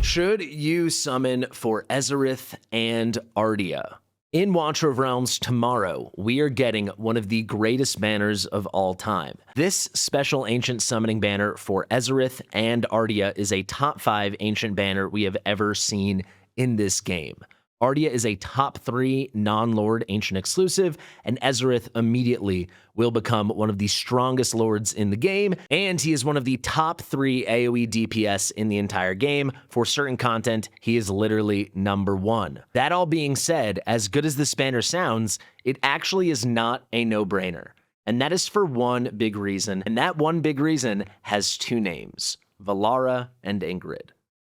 Should you summon for Ezerith and Ardea? In Watcher of Realms tomorrow, we are getting one of the greatest banners of all time. This special ancient summoning banner for Ezerith and Ardea is a top 5 ancient banner we have ever seen in this game. Ardea is a top 3 non-lord ancient exclusive, and Ezerith immediately will become one of the strongest lords in the game, and he is one of the top 3 AoE DPS in the entire game. For certain content, he is literally number 1. That all being said, as good as this banner sounds, it actually is not a no-brainer. And that is for one big reason, and that one big reason has 2 names, Valara and Ingrid.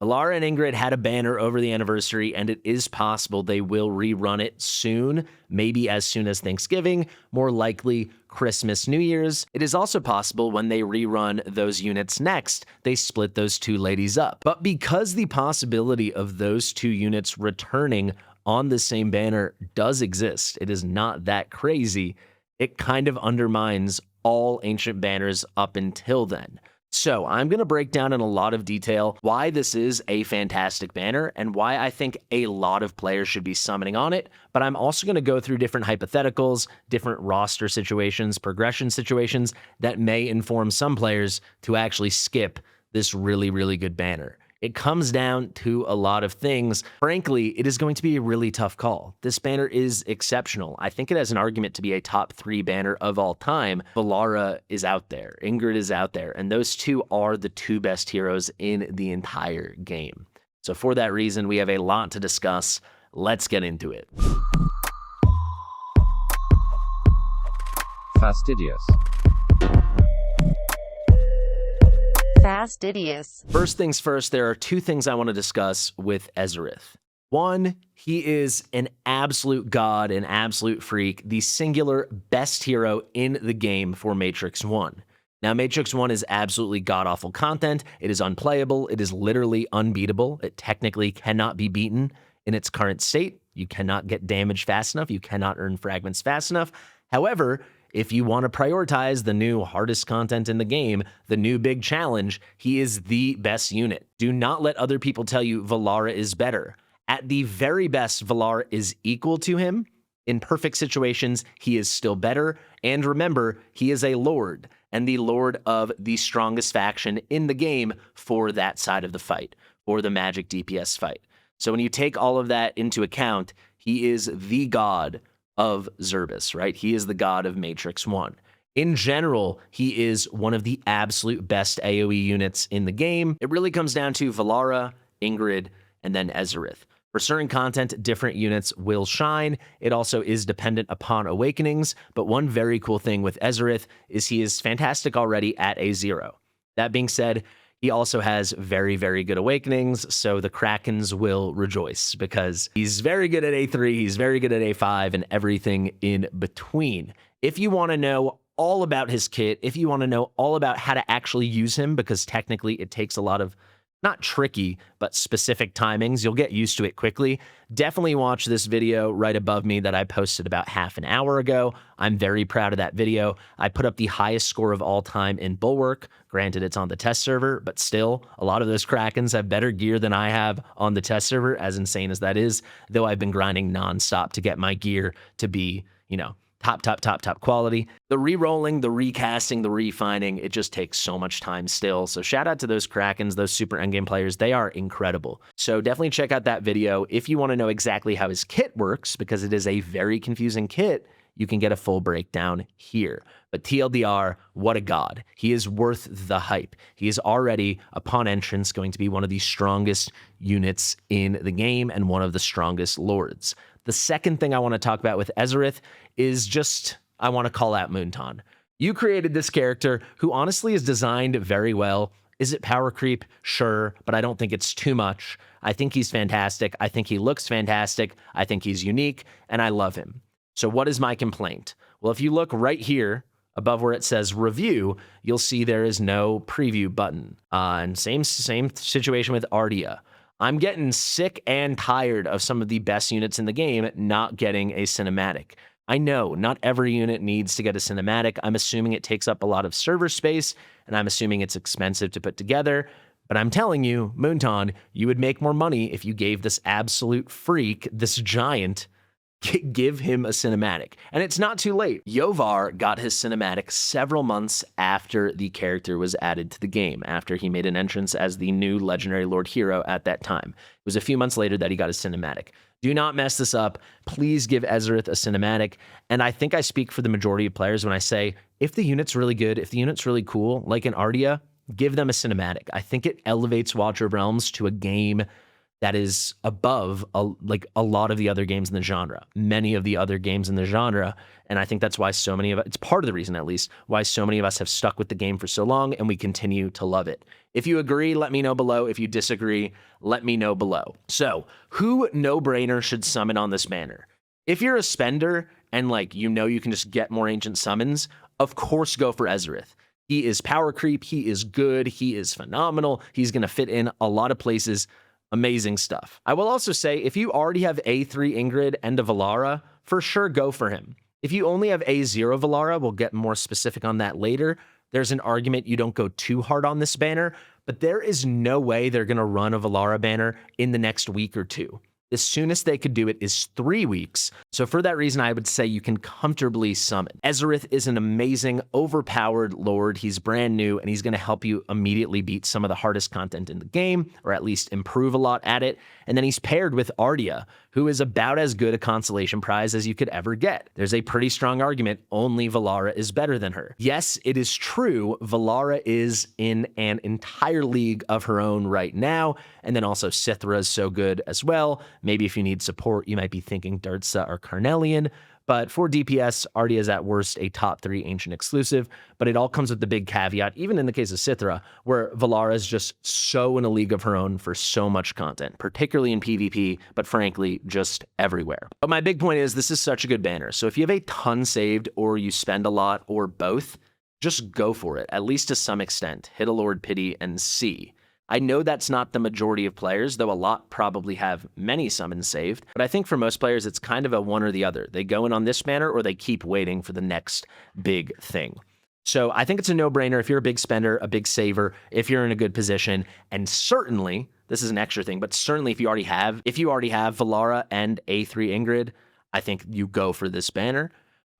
Valara and Ingrid had a banner over the anniversary, and it is possible they will rerun it soon, maybe as soon as Thanksgiving, more likely Christmas, New Year's. It is also possible when they rerun those units next, they split those 2 ladies up. But because the possibility of those 2 units returning on the same banner does exist, it is not that crazy, it kind of undermines all ancient banners up until then. So I'm going to break down in a lot of detail why this is a fantastic banner and why I think a lot of players should be summoning on it, but I'm also going to go through different hypotheticals, different roster situations, progression situations that may inform some players to actually skip this really, really good banner. It comes down to a lot of things. Frankly, it is going to be a really tough call. This banner is exceptional. I think it has an argument to be a top 3 banner of all time. Valara is out there. Ingrid is out there. And those 2 are the 2 best heroes in the entire game. So for that reason, we have a lot to discuss. Let's get into it. Fastidious. Fastidious. First things first, there are 2 things I want to discuss with Ezerith. 1, he is an absolute god, an absolute freak, the singular best hero in the game for Matrix 1. Now, Matrix 1 is absolutely god-awful content. It is unplayable. It is literally unbeatable. It technically cannot be beaten in its current state. You cannot get damage fast enough. You cannot earn fragments fast enough. However, if you want to prioritize the new hardest content in the game, the new big challenge, he is the best unit. Do not let other people tell you Valara is better. At the very best, Valara is equal to him. In perfect situations, he is still better. And remember, he is a lord, and the lord of the strongest faction in the game for that side of the fight, for the magic DPS fight. So when you take all of that into account, he is the god of Zerbis, right? He is the god of Matrix 1. In general, he is one of the absolute best AoE units in the game. It really comes down to Valara, Ingrid, and then Ezerith. For certain content, different units will shine. It also is dependent upon awakenings, but one very cool thing with Ezerith is he is fantastic already at A0. That being said, he also has very, very good awakenings, so the Krakens will rejoice because he's very good at A3, he's very good at A5, and everything in between. If you want to know all about his kit, if you want to know all about how to actually use him, because technically it takes a lot of, not tricky, but specific timings, you'll get used to it quickly, definitely watch this video right above me that I posted about half an hour ago. I'm very proud of that video. I put up the highest score of all time in Bulwark. Granted, it's on the test server, but still, a lot of those Krakens have better gear than I have on the test server, as insane as that is, though I've been grinding nonstop to get my gear to be, you know, top quality. The re-rolling, the recasting, the refining, it just takes so much time still. So shout out to those Krakens, those super endgame players. They are incredible. So definitely check out that video. If you want to know exactly how his kit works, because it is a very confusing kit, you can get a full breakdown here. But TLDR, what a god. He is worth the hype. He is already, upon entrance, going to be one of the strongest units in the game and one of the strongest lords. The second thing I want to talk about with Ezerith is just, I want to call out Moonton. You created this character who honestly is designed very well. Is it power creep? Sure, but I don't think it's too much. I think he's fantastic. I think he looks fantastic. I think he's unique, and I love him. So what is my complaint? Well, if you look right here, above where it says review, you'll see there is no preview button. And same situation with Ardea. I'm getting sick and tired of some of the best units in the game not getting a cinematic. I know not every unit needs to get a cinematic. I'm assuming it takes up a lot of server space, and I'm assuming it's expensive to put together. But I'm telling you, Moonton, you would make more money if you gave this absolute freak, this giant, give him a cinematic. And it's not too late. Yovar got his cinematic several months after the character was added to the game, after he made an entrance as the new legendary Lord hero at that time. It was a few months later that he got his cinematic. Do not mess this up. Please give Ezerith a cinematic. And I think I speak for the majority of players when I say, if the unit's really good, if the unit's really cool, like in Ardea, give them a cinematic. I think it elevates Watcher of Realms to a game that is above a lot of the other games in the genre, many of the other games in the genre. And I think that's why so many of it's part of the reason, at least, why so many of us have stuck with the game for so long and we continue to love it. If you agree, let me know below. If you disagree, let me know below. So who no-brainer should summon on this banner? If you're a spender and you can just get more ancient summons, of course go for Ezerith. He is power creep. He is good. He is phenomenal. He's going to fit in a lot of places. Amazing stuff. I will also say, if you already have A3 Ingrid and a Valara, for sure go for him. If you only have A0 Valara, we'll get more specific on that later. There's an argument you don't go too hard on this banner, but there is no way they're going to run a Valara banner in the next week or two. The soonest they could do it is 3 weeks. So for that reason, I would say you can comfortably summon. Ezerith is an amazing, overpowered lord. He's brand new, and he's going to help you immediately beat some of the hardest content in the game, or at least improve a lot at it. And then he's paired with Ardea, who is about as good a consolation prize as you could ever get. There's a pretty strong argument only Valara is better than her. Yes, it is true, Valara is in an entire league of her own right now, and then also Sithra is so good as well. Maybe if you need support, you might be thinking Dirtsa or Carnelian. But for DPS, Ardea is at worst a top 3 ancient exclusive, but it all comes with the big caveat, even in the case of Sithra, where Valara is just so in a league of her own for so much content, particularly in PvP, but frankly, just everywhere. But my big point is this is such a good banner. So if you have a ton saved or you spend a lot or both, just go for it, at least to some extent. Hit a Lord Pity and see. I know that's not the majority of players, though a lot probably have many summons saved, but I think for most players, it's kind of a one or the other. They go in on this banner or they keep waiting for the next big thing. So I think it's a no-brainer if you're a big spender, a big saver, if you're in a good position, and certainly, this is an extra thing, but certainly if you already have Valara and A3 Ingrid, I think you go for this banner.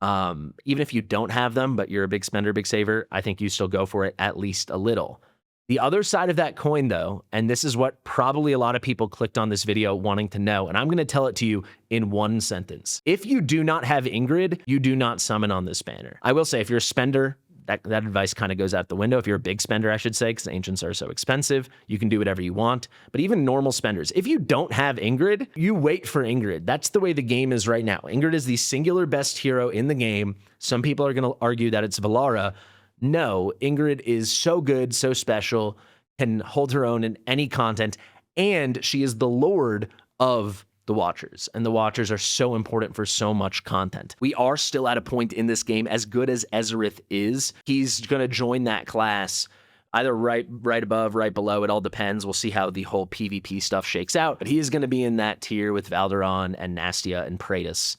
Even if you don't have them, but you're a big spender, big saver, I think you still go for it at least a little. The other side of that coin, though, and this is what probably a lot of people clicked on this video wanting to know, and I'm going to tell it to you in one sentence. If you do not have Ingrid, you do not summon on this banner. I will say, if you're a spender, that advice kind of goes out the window. If you're a big spender, I should say, because ancients are so expensive, you can do whatever you want. But even normal spenders, if you don't have Ingrid, you wait for Ingrid. That's the way the game is right now. Ingrid is the singular best hero in the game. Some people are going to argue that it's Valara. No, Ingrid is so good, so special, can hold her own in any content, and she is the lord of the Watchers, and the Watchers are so important for so much content. We are still at a point in this game, as good as Ezerith is, he's going to join that class either right above, right below. It all depends. We'll see how the whole PvP stuff shakes out, but he is going to be in that tier with Valderon and Nastia and Praetus,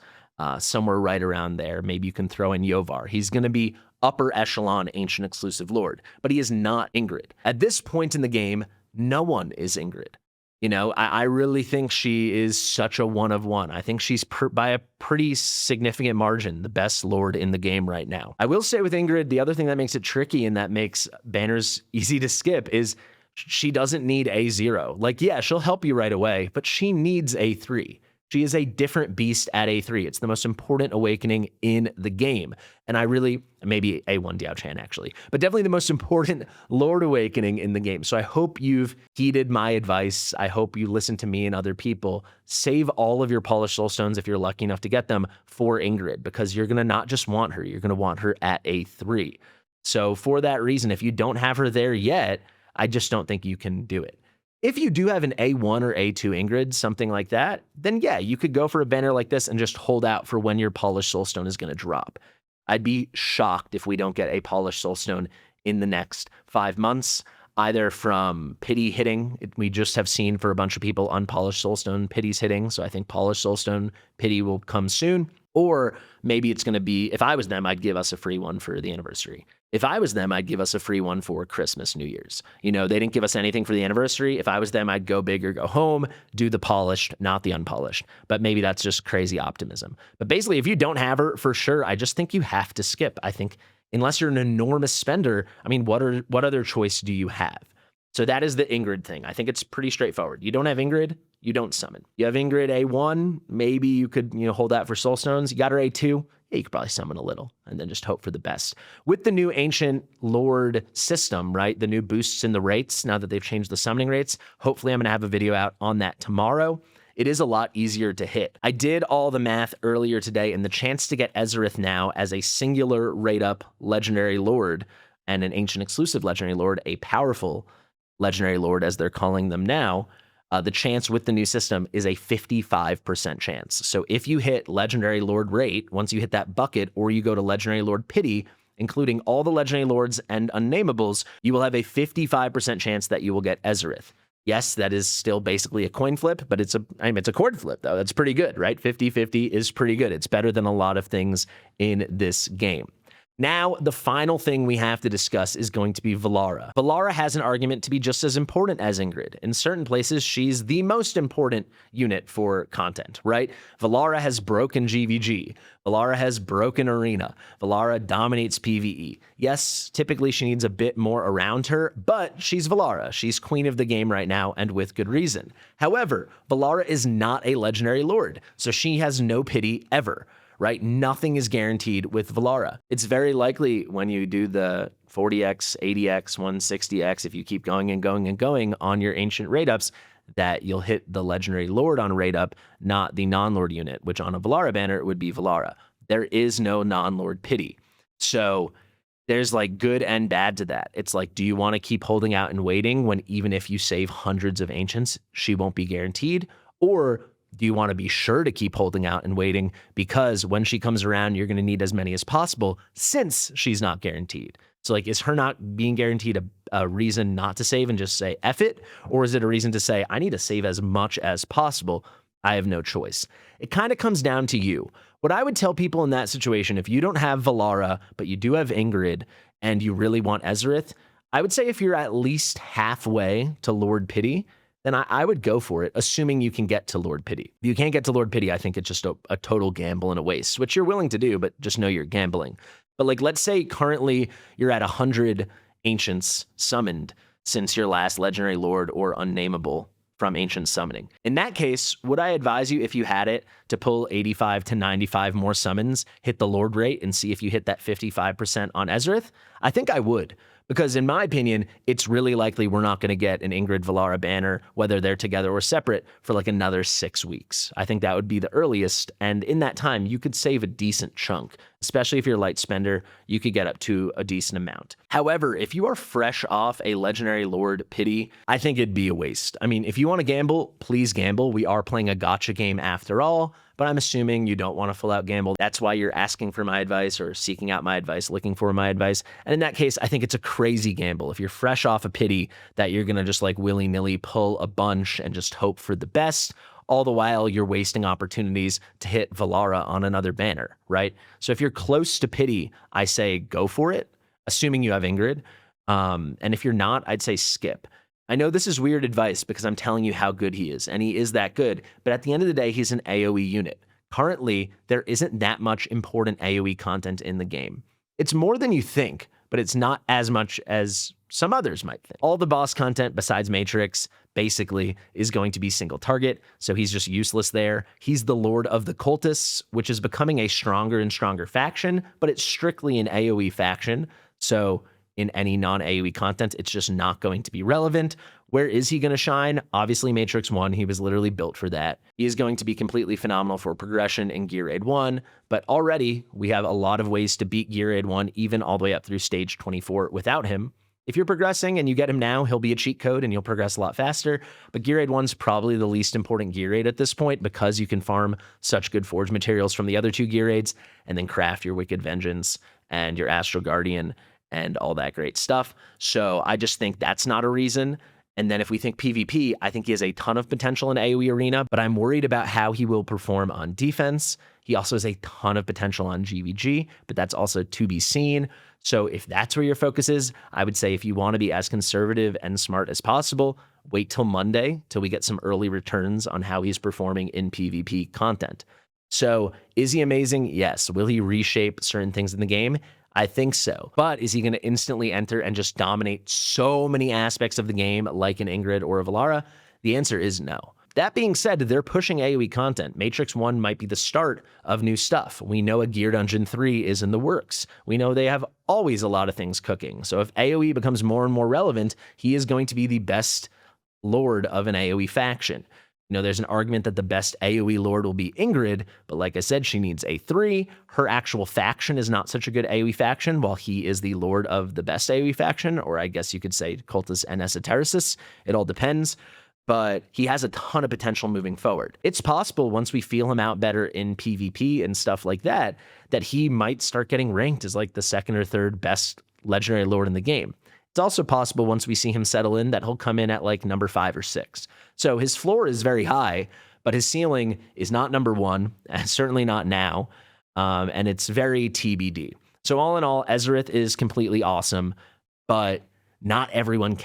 somewhere right around there. Maybe you can throw in Yovar. He's going to be upper echelon ancient exclusive lord, but he is not Ingrid. At this point in the game, no one is Ingrid. You know, I really think she is such a one of one. I think she's by a pretty significant margin the best lord in the game right now. I will say with Ingrid, the other thing that makes it tricky and that makes banners easy to skip is she doesn't need A0. Like, yeah, she'll help you right away, but she needs A3. She is a different beast at A3. It's the most important awakening in the game. And I really, maybe A1 Diao Chan actually, but definitely the most important Lord awakening in the game. So I hope you've heeded my advice. I hope you listen to me and other people. Save all of your polished soulstones if you're lucky enough to get them for Ingrid, because you're going to not just want her, you're going to want her at A3. So for that reason, if you don't have her there yet, I just don't think you can do it. If you do have an A1 or A2 Ingrid, something like that, then yeah, you could go for a banner like this and just hold out for when your polished soulstone is going to drop. I'd be shocked if we don't get a polished soulstone in the next 5 months, either from pity hitting. We just have seen for a bunch of people unpolished soulstone pities hitting, so I think polished soulstone pity will come soon. Or maybe it's going to be, if I was them, I'd give us a free one for the anniversary. If I was them, I'd give us a free one for Christmas, New Year's. You know, they didn't give us anything for the anniversary. If I was them, I'd go big or go home, do the polished, not the unpolished. But maybe that's just crazy optimism. But basically, if you don't have her, for sure, I just think you have to skip. I think unless you're an enormous spender, I mean, what other choice do you have? So that is the Ingrid thing. I think it's pretty straightforward. You don't have Ingrid, you don't summon. You have Ingrid A1, maybe you could, hold that for Soul Stones. You got her A2, yeah, you could probably summon a little and then just hope for the best. With the new Ancient Lord system, right? The new boosts in the rates, now that they've changed the summoning rates, hopefully I'm going to have a video out on that tomorrow. It is a lot easier to hit. I did all the math earlier today, and the chance to get Ezerith now as a singular rate up Legendary Lord and an Ancient exclusive Legendary Lord, a powerful Legendary Lord as they're calling them now, the chance with the new system is a 55% chance. So if you hit Legendary Lord rate, once you hit that bucket, or you go to Legendary Lord pity, including all the Legendary Lords and Unnamables, you will have a 55% chance that you will get Ezerith. Yes, that is still basically a coin flip, but it's a coin flip, though. That's pretty good, right? 50-50 is pretty good. It's better than a lot of things in this game. Now, the final thing we have to discuss is going to be Valara. Valara has an argument to be just as important as Ingrid. In certain places, she's the most important unit for content, right? Valara has broken GVG. Valara has broken Arena. Valara dominates PvE. Yes, typically she needs a bit more around her, but she's Valara. She's queen of the game right now, and with good reason. However, Valara is not a Legendary Lord, so she has no pity ever. Right? Nothing is guaranteed with Valara. It's very likely when you do the 40x, 80x, 160x, if you keep going and going and going on your ancient rate ups, that you'll hit the Legendary Lord on rate up, not the non-Lord unit, which on a Valara banner would be Valara. There is no non-Lord pity. So there's like good and bad to that. It's like, do you want to keep holding out and waiting when even if you save hundreds of ancients, she won't be guaranteed? Or do you want to be sure to keep holding out and waiting because when she comes around, you're going to need as many as possible since she's not guaranteed? So like, is her not being guaranteed a reason not to save and just say F it? Or is it a reason to say, I need to save as much as possible? I have no choice. It kind of comes down to you. What I would tell people in that situation, if you don't have Valara, but you do have Ingrid and you really want Ezerith, I would say if you're at least halfway to Lord Pity, then I would go for it, assuming you can get to Lord Pity. If you can't get to Lord Pity, I think it's just a total gamble and a waste, which you're willing to do, but just know you're gambling. But like, let's say currently you're at 100 Ancients summoned since your last Legendary Lord or Unnamable from Ancient Summoning. In that case, would I advise you, if you had it, to pull 85 to 95 more summons, hit the Lord rate, and see if you hit that 55% on Ezerith? I think I would. Because in my opinion, it's really likely we're not going to get an Ingrid Valara banner, whether they're together or separate, for like another 6 weeks. I think that would be the earliest. And in that time, you could save a decent chunk. Especially if you're a light spender, you could get up to a decent amount. However, if you are fresh off a Legendary Lord Pity, I think it'd be a waste. I mean, if you want to gamble, please gamble. We are playing a gacha game after all. But I'm assuming you don't want to full out gamble. That's why you're asking for my advice or seeking out my advice, looking for my advice. And in that case, I think it's a crazy gamble. If you're fresh off a pity, that you're going to just like willy-nilly pull a bunch and just hope for the best, all the while you're wasting opportunities to hit Valara on another banner, right? So if you're close to pity, I say go for it, assuming you have Ingrid. And if you're not, I'd say skip. I know this is weird advice because I'm telling you how good he is, and he is that good, but at the end of the day, he's an AoE unit. Currently, there isn't that much important AoE content in the game. It's more than you think, but it's not as much as some others might think. All the boss content besides Matrix basically is going to be single target, so he's just useless there. He's the Lord of the Cultists, which is becoming a stronger and stronger faction, but it's strictly an AoE faction, so in any non-AoE content, it's just not going to be relevant. Where is he going to shine? Obviously, Matrix 1, he was literally built for that. He is going to be completely phenomenal for progression in Gear Aid 1, but already we have a lot of ways to beat Gear Aid 1, even all the way up through stage 24 without him. If you're progressing and you get him now, he'll be a cheat code and you'll progress a lot faster, but Gear Aid 1's probably the least important Gear Aid at this point because you can farm such good forge materials from the other two Gear Aids and then craft your Wicked Vengeance and your Astral Guardian and all that great stuff. So I just think that's not a reason. And then if we think PvP, I think he has a ton of potential in AoE Arena, but I'm worried about how he will perform on defense. He also has a ton of potential on GVG, but that's also to be seen. So if that's where your focus is, I would say if you want to be as conservative and smart as possible, wait till Monday till we get some early returns on how he's performing in PvP content. So is he amazing? Yes. Will he reshape certain things in the game? I think so. But is he going to instantly enter and just dominate so many aspects of the game like an Ingrid or a Valara? The answer is no. That being said, they're pushing AoE content. Matrix 1 might be the start of new stuff. We know a Gear Dungeon 3 is in the works. We know they have always a lot of things cooking. So if AoE becomes more and more relevant, he is going to be the best lord of an AoE faction. You know, there's an argument that the best AoE lord will be Ingrid, but like I said, she needs a 3. Her actual faction is not such a good AoE faction, while he is the lord of the best AoE faction, or I guess you could say Cultus and Esotericist. It all depends. But he has a ton of potential moving forward. It's possible once we feel him out better in PvP and stuff like that, that he might start getting ranked as like the 2nd or 3rd best legendary lord in the game. It's also possible once we see him settle in that he'll come in at like number 5 or 6. So his floor is very high, but his ceiling is not number 1, and certainly not now, and it's very TBD. So all in all, Ezerith is completely awesome, but not everyone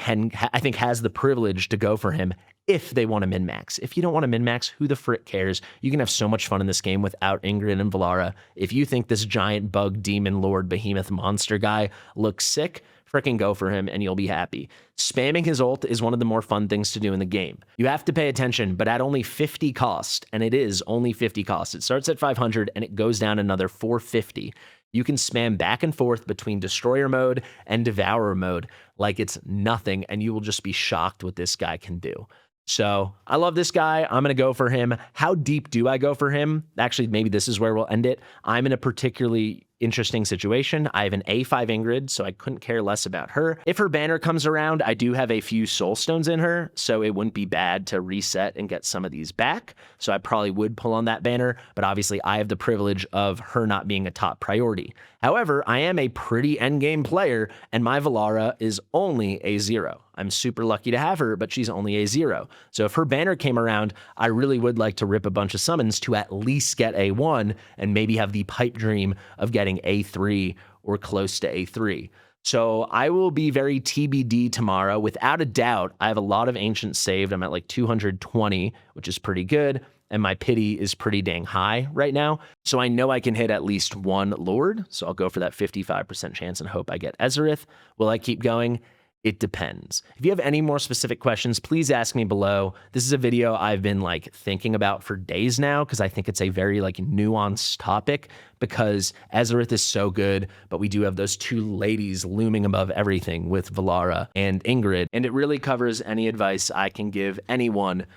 I think, has the privilege to go for him if they want to min-max. If you don't want to min-max, who the frick cares? You can have so much fun in this game without Ingrid and Valara. If you think this giant bug demon lord behemoth monster guy looks sick, fricking go for him and you'll be happy. Spamming his ult is one of the more fun things to do in the game. You have to pay attention, but at only 50 cost, and it is only 50 cost. It starts at 500 and it goes down another 450. You can spam back and forth between Destroyer mode and Devourer mode like it's nothing, and you will just be shocked what this guy can do. So I love this guy. I'm going to go for him. How deep do I go for him? Actually, maybe this is where we'll end it. I'm in a particularly interesting situation. I have an A5 Ingrid, so I couldn't care less about her. If her banner comes around, I do have a few soul stones in her, so it wouldn't be bad to reset and get some of these back. So I probably would pull on that banner, but obviously I have the privilege of her not being a top priority. However, I am a pretty endgame player, and my Valara is only a 0. I'm super lucky to have her, but she's only a 0. So if her banner came around, I really would like to rip a bunch of summons to at least get a 1 and maybe have the pipe dream of getting A3 or close to A3. So I will be very TBD tomorrow. Without a doubt, I have a lot of ancients saved. I'm at like 220, which is pretty good. And my pity is pretty dang high right now. So I know I can hit at least 1 lord. So I'll go for that 55% chance and hope I get Ezerith. Will I keep going? It depends. If you have any more specific questions, please ask me below. This is a video I've been like thinking about for days now because I think it's a very like nuanced topic because Ezerith is so good, but we do have those 2 ladies looming above everything with Valara and Ingrid, and it really covers any advice I can give anyone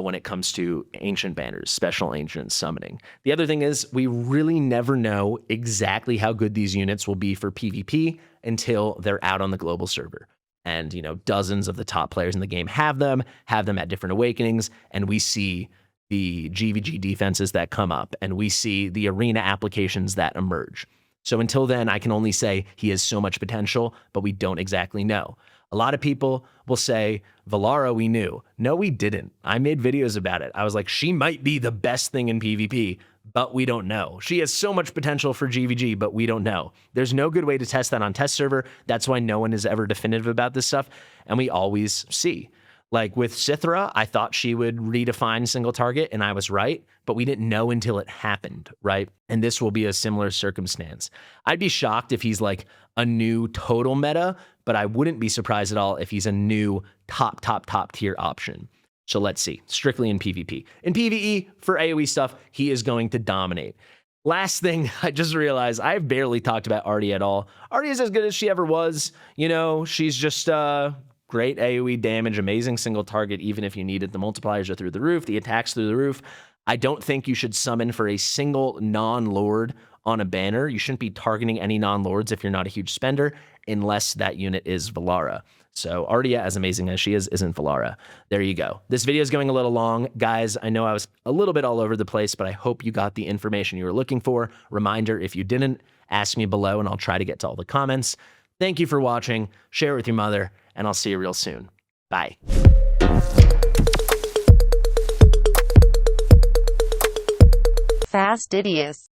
when it comes to ancient banners, special ancient summoning. The other thing is we really never know exactly how good these units will be for PvP until they're out on the global server. And, you know, dozens of the top players in the game have them at different awakenings, and we see the GVG defenses that come up, and we see the arena applications that emerge. So until then, I can only say he has so much potential, but we don't exactly know. A lot of people will say, Valara, we knew. No, we didn't. I made videos about it. I was like, she might be the best thing in PvP, but we don't know. She has so much potential for GVG, but we don't know. There's no good way to test that on test server. That's why no one is ever definitive about this stuff, and we always see. Like with Sithra, I thought she would redefine single target, and I was right, but we didn't know until it happened, right? And this will be a similar circumstance. I'd be shocked if he's like a new total meta, but I wouldn't be surprised at all if he's a new top tier option. So let's see, strictly in PvP. In PvE, for AoE stuff, he is going to dominate. Last thing, I just realized I've barely talked about Ardea at all. Ardea is as good as she ever was. You know, she's just great AoE damage, amazing single target, even if you need it. The multipliers are through the roof, the attacks through the roof. I don't think you should summon for a single non-lord on a banner. You shouldn't be targeting any non-lords if you're not a huge spender, unless that unit is Valara. So Ardea, as amazing as she is, isn't Valara. There you go. This video is going a little long. Guys, I know I was a little bit all over the place, but I hope you got the information you were looking for. Reminder, if you didn't, ask me below and I'll try to get to all the comments. Thank you for watching. Share it with your mother, and I'll see you real soon. Bye. Fastidious.